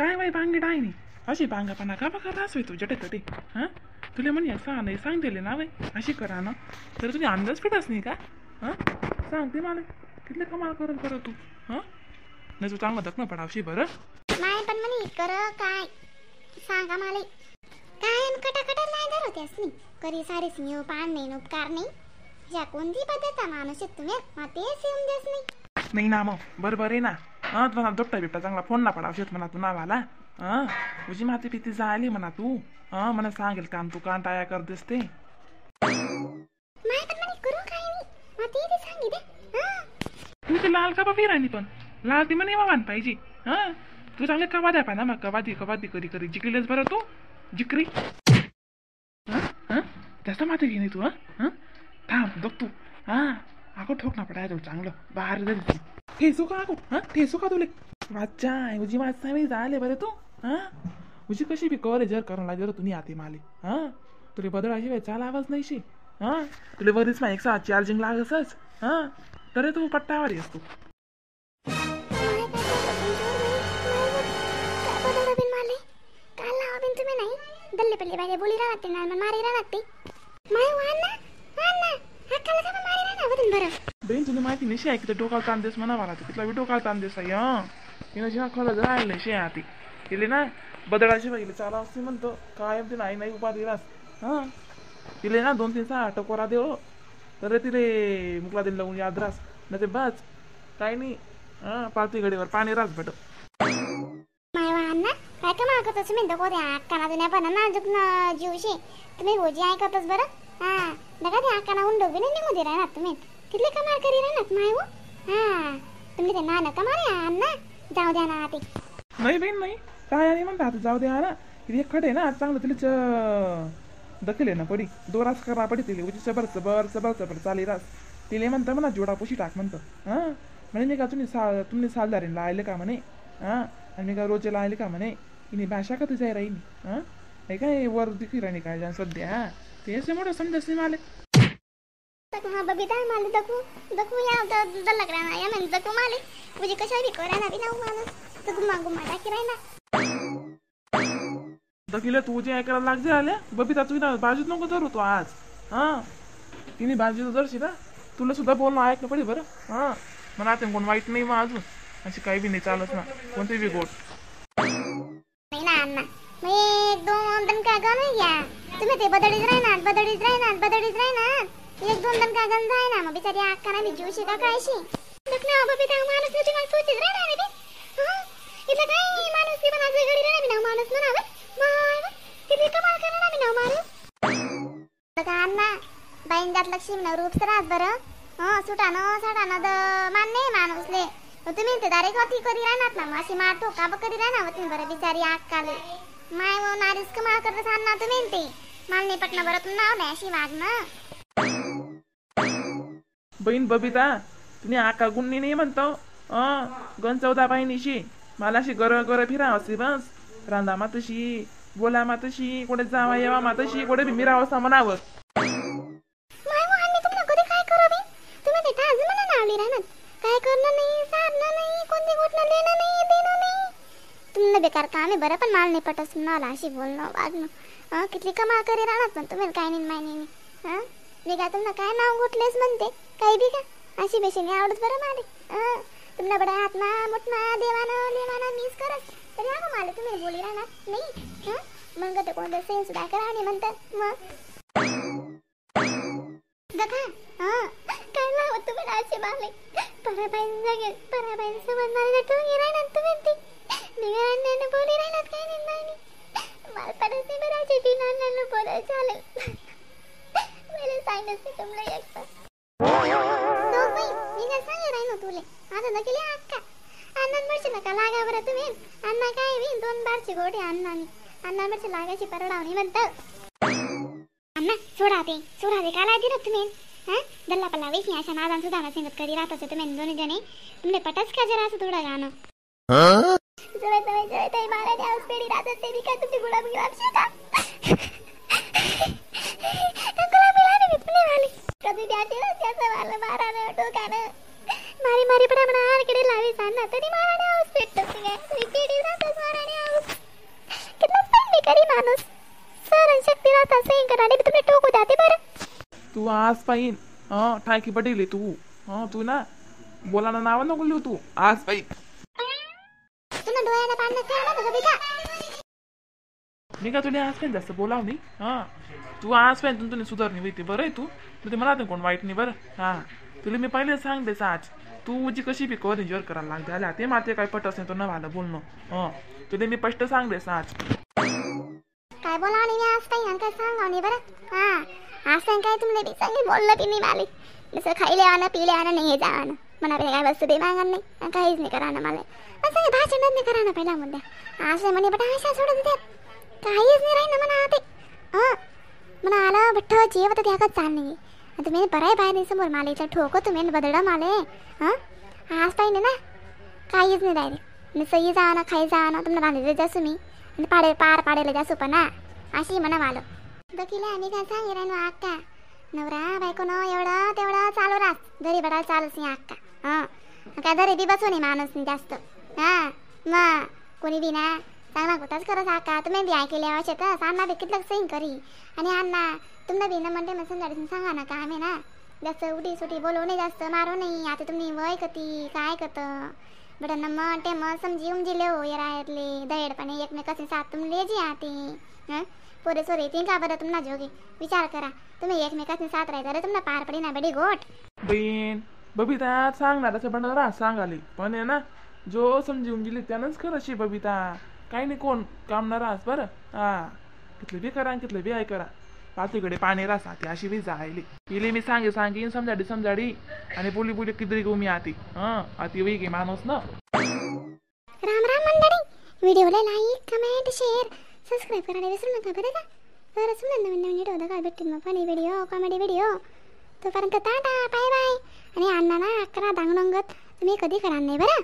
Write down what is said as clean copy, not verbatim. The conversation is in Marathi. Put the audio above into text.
काय बाई बांगडी डाय नाही अशी बांगापणा का बघा रास होय तू जटेतटे हां तुला म्हणे सांग नाही सांग दिले ना बाई अशी करा ना तर तुझी अंदाज फिटच नाही का हां सांगते मला कितले कमाल करत बरं तू हां नाही तू चांगलं दखणं पडावशी बरं नाही पण म्हणे कर काय सांगा मला काय कटाकटा नाही धर होतेस नाही करी सारे सिंह पान नाही उपकार नाही या कोणती पद्धत माणूस तुम्ही ते येऊन देस नाही ना मग बरोबर आहे ना हां तुला दोट्टा बिट्टा चांगला फोन ना पडावशेत म्हणा तू नावाला हां तुझी माती पिती झाली म्हणा तू हां मला सांगेल काम तू कान टाया करतेस ते तुम्ही ते लाल कबा फिरायनी पण लाल ती म्हणे वाहन पाहिजे हां तू चांगले कवा द्या पाहिजे मग कवादी कवादी कधी कधी जिकलीस बरं तू जिकरी हां हां जास्त माती घे नाही तू हां थांब बघ तू हां अगो ठोक ना पडाय तुला चांगलं बाहेर जाईल ठेसू का अगो हां ठेसू का तुले वाचा उजी वाचता मी झाले बरं तू हां उजी कशी बी कवर जर करून लागली बरं तुम्ही आते माले हां तुला बदल अशी वेळ चाल आवाज नाही शी हां तुला वरीच मा एक साथ चार्जिंग लागसच हां तरी तू पट्टावर येस तू दल्ले पल्ले बागे बोली राहते ना मारी राहते माय वाना वाना हक्काला सब मारी राहना वतन बरं बेन तुला माहिती नाही शे की डोकाल ताण देस म्हणा मला तिथला बी डोकाल ताण देस आहे हां तिनं जेव्हा खरं राहिलं शे आती तिले ना बदलाशी पाहिजे चाला असते म्हणतो कायम ते नाही नाही उपाधी रास हां तिले ना 2-3 सहा टकोरा देव तर तिले मुकला दिल लावून याद रास नाही ते बस काही नाही हां पालती घडीवर पाणी रास भेट माय वाना काय का मागतच मी दको त्या अक्काना दुन्या पण नाजूक ना जीवशी तुम्ही रोजी ऐकतच बरं हां नका त्या अक्काना उंडो बी नाही निघू दे राहणार तुम्ही कितले कमाल करी राहणार माय हो हां तुम्ही ते ना नका मारे अण्णा जाऊ द्या ना ते नाही बहीण नाही काय आणि म्हणता जाऊ द्या ना किती खडे ना चांगलं तिला दखले ना पडी दोरास करा पडी तिले उची सबर सबर सबर सबर चाली रास तिले म्हणतं म्हणा जोडा पोशी टाक म्हणतं हां म्हणे मी का तुम्ही सालदारीन लायले का म्हणे हां आणि मी का रोजे लायले का म्हणे इनी भाषा का तुझ्या राहील हां हे काय वर दिखी राणी काय जाण सध्या ते असे मोठं समजस नाही माले हां बबिता माले दकू दकू या दल्ला करा या म्हणजे दकू माले तुझी कशा बी करा ना बी ना माणूस दकू मागू माटा की राहिना दखीला तू जे ऐकायला लागजे आल्या बबिता तुझी बाजूच नको धरू तू आज हां तिने बाजूचं धरशी ना तुला सुद्धा बोलणं ऐकलं पडे बरं हां मला आता कोण वाईट नाही मग अजून अशी काही बी नाही चालत ना कोणते बी गोड नाही ना अण्णा मग एक दोन दन का गण घ्या तुम्ही ते बदडीत राहणार एक दोन दन का गण जाय ना मग बिचारी अक्काना बी जीवशी का कायशी दखना बबिता माणूस नाही तुम्हाला सोचीच राहणार रे हां इथं काय माणूस की पण आज घडी राहणार ना माणूस म्हणावे माय किती कमाल करणार मी ना माणूस का अण्णा बाईंजात लक्ष्मी रूप सरास बरं हां सुटानं साटानं मान्य माणूसले तुम्ही ते डायरेक्ट होती कधी राहणार ना अशी मारतो का कधी राहणार होती बरं बिचारी अक्काले माय वो नारीस कमाल करत सांगणार तुम्ही ते मालने पटना बरं तुम नाव नाही अशी वागणं बहीण बबिता तुम्ही आका गुन्नी नाही म्हणतो गण 14 बहिणीशी मला अशी गर फिरा असे बस रांदा मातशी बोला मातशी कोठे जावा येवा मातशी कोठे बी मिराव असं म्हणावं माय वो आणि तुम्हाला कधी काय करावे तुम्ही ते ताज मला नावली राहणार काय करणं नाही साधणं नाही कोणती गोष्ट लेणं नाही देणं नाही तुम्हाला बेकार काम आहे बरं पण माल नाही पटत मला अशी बोलणं वागणं किती कमाल करी राहणार पण तुम्ही काय नाही माय नाही हां मी काय तुम्हाला काय नाव गोठलेस म्हणते काही बी का अशी बेशी नाही आवडत बरं माले तुम्हाला बडा आत्मा मोठना देवानं मीच करत तरी अगं माले तुम्ही बोली राहणार नाही हां मग ते कोणतं सेन सुद्धा करा आणि म्हणतात मग दखा हां काय नाव तुम्ही असे माले पराबाईन जगे पराबाईन समज मारे ठोंगी राहणार तुम्ही ते निघाने बोली राहणार काय नाही मला परत बराचे बिनानं बोलायचं झालं मला सांगितलं तुम्हाला एकदा तो बाई मी काय सांगे राहिनो तुले आता नकली अक्का अण्णा मिरची नका लागा बरं तुम्ही अण्णा काय मी 2 बारची गोडी अण्णा मिरची लागायची परडावणी म्हणतं अण्णा सोडा ते काय लादी ना तुम्ही हां दल्ला पल्ला वेशी अशा नादान सुद्धा सिंगत करी राहत तुम्ही दोन्ही जणे तुमने पटच का जरा असं थोडं गाणं जवळ मला त्या पेढी राहतात ते काय तुमची गुलाब शेता कधी त्याचं मारा टोकानं मारी प्रमाण आरकडे लावी सांगणार तरी माराने हाऊस पेटत पेढी राहतात माराने करायला बी तुम्ही ठोकू द्या ते बरं. तू आज पाहिन ठाकी पटेल तू. तू ना बोलाना नाव नको लिहू तू. आज पाहिन तुला डोळ्याला पाणी नसते ना तुझं बिका. मी का तुला आज पाहिन जास्त बोलाव नाही. तू आज पाहिन तुला सुधारणी होती बरं आहे. तू ते मला नाही कोण वाईट नाही बरं. तुला मी पहिले सांगते आज तू जी कशी बी कवर एन्जॉय करायला लागते आल्या ते माते काय पटस नाही तो न व्हायला बोलणं. तुला मी स्पष्ट सांगते आज. काय बोलावं नाही मी आज काही आणि काय सांगावं नाही बरं. आज काय तुमले बी सांगे बोललं बी नाही माले. जसं खायले आण पिले आण नाही जाणं म्हणा काय वस्तू बी मागणार नाही काहीच नाही करा ना मला. असं भाषणच नाही करा ना पहिला मुद्दा. असं म्हणे बट आशा सोडत देतात काहीच नाही राही ना म्हणा ते. म्हणा आलं भट्ट जेव तर त्यागत चाल नाही. तुम्ही बराय बाहेर समोर माले इथं ठोको तुम्ही बदडा माले. आज पाहिजे ना काहीच नाही डायरेक्ट सही जा ना खाई जा ना तुम्हाला राहिले जासू मी आणि पार पाडेला जासू पण अशी म्हणा मालं. बघिले आम्ही काय सांगे राहिनो अक्का नवरा बायको न एवढं तेवढं चालू राहत घरी बडा चालूच नाही अक्का. काय घरी बी बसू नाही माणूस नाही जास्त. मग कोणी बी ना चांगला कुठाच खरंच अक्का तुम्ही बी ऐकले आवश्यक अण्णा बी कितलं सही करी. आणि अण्णा तुम्हाला बी ना म्हणते मग समजा सांगा ना काम आहे ना जास्त उठी सुटी बोलू नाही जास्त मारू नाही. आता तुम्ही वय कती काय करतं बट न म्हणते मग समजी उमजी लेव ये रायतले दहेडपणे एकमेकाचे साथ तुम ले जी आते. पोरे सोरे तीन का बरं तुम्हाला जोगे विचार करा तुम्ही एकमेकाचे साथ राहता रे तुम्हाला पार पडी ना बडी गोट. बहीण बबिता सांगणार असं बनवणार सांगाली पण आहे ना जो समजी उमजिले त्यानंच खरं अशी बबिता काही नाही कोण कामणार आज बरं. कितले बी करा कितले बी करा पातीकडे पाणी रासा ती अशी बी जायली इले मी सांगेन समजाडी आणि बोली किती गो मी आती वे गे माणूस ना. राम राम मंडळी व्हिडिओला लाईक कमेंट शेअर सबस्क्राईब करायला विसरू नका बरं का. तर सुंदर नवीन व्हिडिओ बघायला भेटतील मग फनी व्हिडिओ कॉमेडी व्हिडिओ. तोपर्यंत टाटा बाय बाय. आणि अण्णा ना अकरा दांगडोंगत तुम्ही कधी करा नाही बरं.